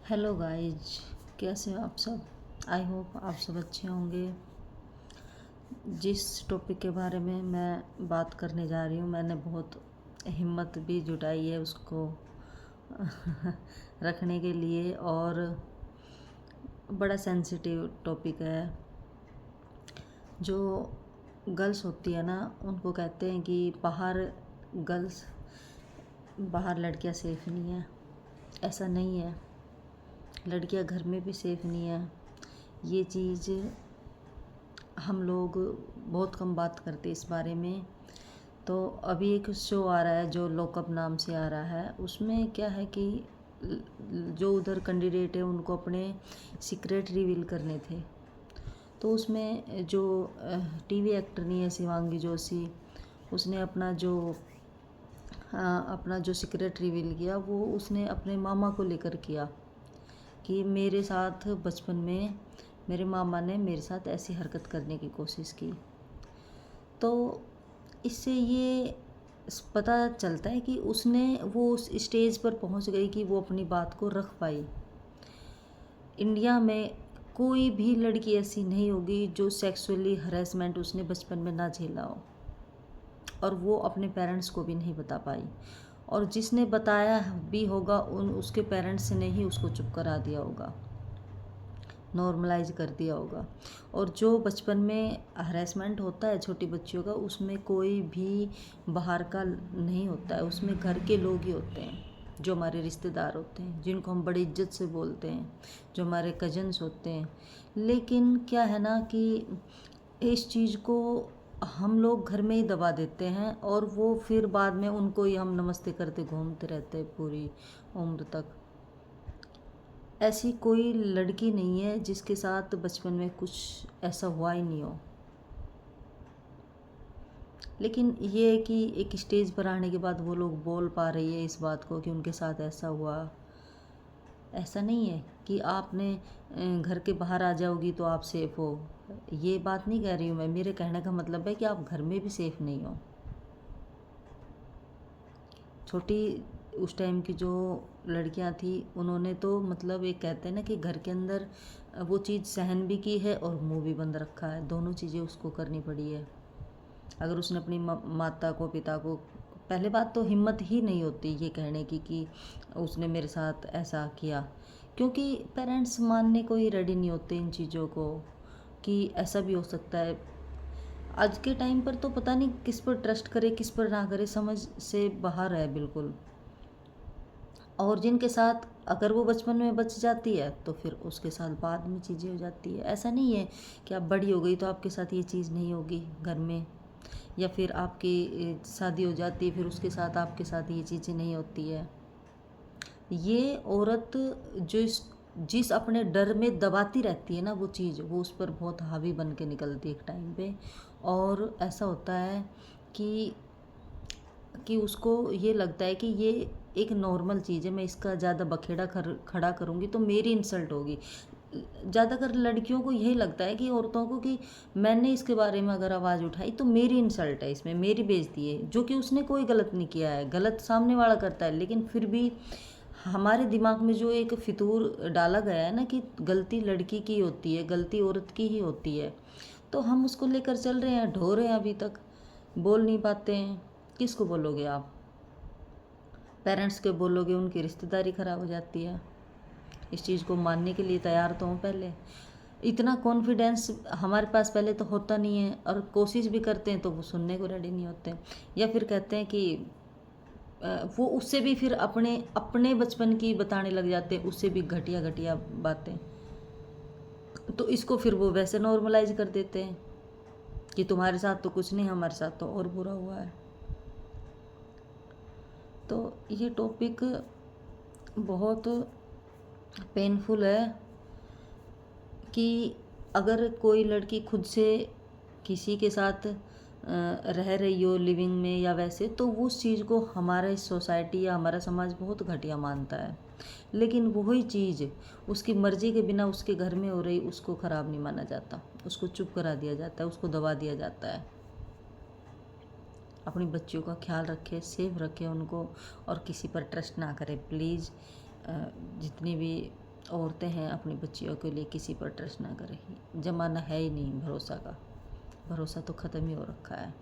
Hello guys, कैसे हो आप सब। आई होप आप सब अच्छे होंगे। जिस टॉपिक के बारे में मैं बात करने जा रही हूँ, मैंने बहुत हिम्मत भी जुटाई है उसको रखने के लिए, और बड़ा सेंसिटिव टॉपिक है। जो गर्ल्स होती है ना, उनको कहते हैं कि बाहर लड़कियाँ सेफ़ नहीं है। ऐसा नहीं है, लड़कियां घर में भी सेफ़ नहीं है। ये चीज़ हम लोग बहुत कम बात करते इस बारे में। तो अभी एक शो आ रहा है जो लॉकअप नाम से आ रहा है, उसमें क्या है कि जो उधर कैंडिडेट है उनको अपने सीक्रेट रिवील करने थे। तो उसमें जो टीवी एक्टर नहीं है, शिवांगी जोशी, उसने अपना जो सीक्रेट रिवील किया वो उसने अपने मामा को लेकर किया कि मेरे साथ बचपन में मेरे मामा ने मेरे साथ ऐसी हरकत करने की कोशिश की। तो इससे ये पता चलता है कि वो उस स्टेज पर पहुंच गई कि वो अपनी बात को रख पाई। इंडिया में कोई भी लड़की ऐसी नहीं होगी जो सेक्सुअली हरेसमेंट उसने बचपन में ना झेला हो, और वो अपने पेरेंट्स को भी नहीं बता पाई, और जिसने बताया भी होगा उसके पेरेंट्स ने ही उसको चुप करा दिया होगा, नॉर्मलाइज कर दिया होगा। और जो बचपन में हरेसमेंट होता है छोटी बच्चियों का, उसमें कोई भी बाहर का नहीं होता है, उसमें घर के लोग ही होते हैं, जो हमारे रिश्तेदार होते हैं, जिनको हम बड़ी इज्जत से बोलते हैं, जो हमारे कजन्स होते हैं। लेकिन क्या है ना कि इस चीज़ को हम लोग घर में ही दबा देते हैं, और वो फिर बाद में उनको ही हम नमस्ते करते घूमते रहते हैं पूरी उम्र तक। ऐसी कोई लड़की नहीं है जिसके साथ बचपन में कुछ ऐसा हुआ ही नहीं हो। लेकिन ये है कि एक स्टेज पर आने के बाद वो लोग बोल पा रही है इस बात को कि उनके साथ ऐसा हुआ। ऐसा नहीं है कि आपने घर के बाहर आ जाओगी तो आप सेफ़ हो। ये बात नहीं कह रही हूँ मैं, मेरे कहने का मतलब है कि आप घर में भी सेफ़ नहीं हो। छोटी उस टाइम की जो लड़कियां थी, उन्होंने तो मतलब एक कहते हैं ना कि घर के अंदर वो चीज़ सहन भी की है और मुंह भी बंद रखा है, दोनों चीज़ें उसको करनी पड़ी है। अगर उसने अपनी माता को, पिता को, पहले बात तो हिम्मत ही नहीं होती ये कहने की कि उसने मेरे साथ ऐसा किया, क्योंकि पेरेंट्स मानने को ही रेडी नहीं होते इन चीज़ों को कि ऐसा भी हो सकता है। आज के टाइम पर तो पता नहीं किस पर ट्रस्ट करे किस पर ना करे, समझ से बाहर है बिल्कुल। और जिनके साथ अगर वो बचपन में बच जाती है तो फिर उसके साथ बाद में चीज़ें हो जाती है। ऐसा नहीं है कि आप बड़ी हो गई तो आपके साथ ये चीज़ नहीं होगी घर में, या फिर आपकी शादी हो जाती है फिर उसके साथ आपके साथ ये चीज़ें नहीं होती है। ये औरत जिस अपने डर में दबाती रहती है ना वो चीज़, वो उस पर बहुत हावी बन के निकलती है एक टाइम पे। और ऐसा होता है कि उसको ये लगता है कि ये एक नॉर्मल चीज़ है, मैं इसका ज़्यादा बखेड़ा खड़ा करूँगी तो मेरी इंसल्ट होगी। ज़्यादातर लड़कियों को यही लगता है कि औरतों को कि मैंने इसके बारे में अगर आवाज़ उठाई तो मेरी इंसल्ट है, इसमें मेरी बेइज्जती है, जो कि उसने कोई गलत नहीं किया है। गलत सामने वाला करता है, लेकिन फिर भी हमारे दिमाग में जो एक फितूर डाला गया है ना कि गलती लड़की की होती है, गलती औरत की ही होती है, तो हम उसको लेकर चल रहे हैं, ढो रहे हैं, अभी तक बोल नहीं पाते हैं। किसको बोलोगे आप? पेरेंट्स के बोलोगे उनकी रिश्तेदारी ख़राब हो जाती है। इस चीज़ को मानने के लिए तैयार तो हों पहले। इतना कॉन्फिडेंस हमारे पास पहले तो होता नहीं है, और कोशिश भी करते हैं तो वो सुनने को रेडी नहीं होते, या फिर कहते हैं कि वो उससे भी फिर अपने अपने बचपन की बताने लग जाते हैं, उससे भी घटिया घटिया बातें। तो इसको फिर वो वैसे नॉर्मलाइज कर देते हैं कि तुम्हारे साथ तो कुछ नहीं, हमारे साथ तो और बुरा हुआ है। तो ये टॉपिक बहुत पेनफुल है कि अगर कोई लड़की खुद से किसी के साथ रह रही हो लिविंग में या वैसे, तो वो उस चीज़ को हमारा सोसाइटी या हमारा समाज बहुत घटिया मानता है। लेकिन वही चीज़ उसकी मर्ज़ी के बिना उसके घर में हो रही, उसको ख़राब नहीं माना जाता, उसको चुप करा दिया जाता है, उसको दबा दिया जाता है। अपनी बच्चियों का ख्याल रखें, सेफ रखें उनको, और किसी पर ट्रस्ट ना करें प्लीज़। जितनी भी औरतें हैं अपनी बच्चियों के लिए किसी पर ट्रस्ट ना करें। ज़माना है ही नहीं भरोसा का, भरोसा तो ख़त्म ही हो रखा है।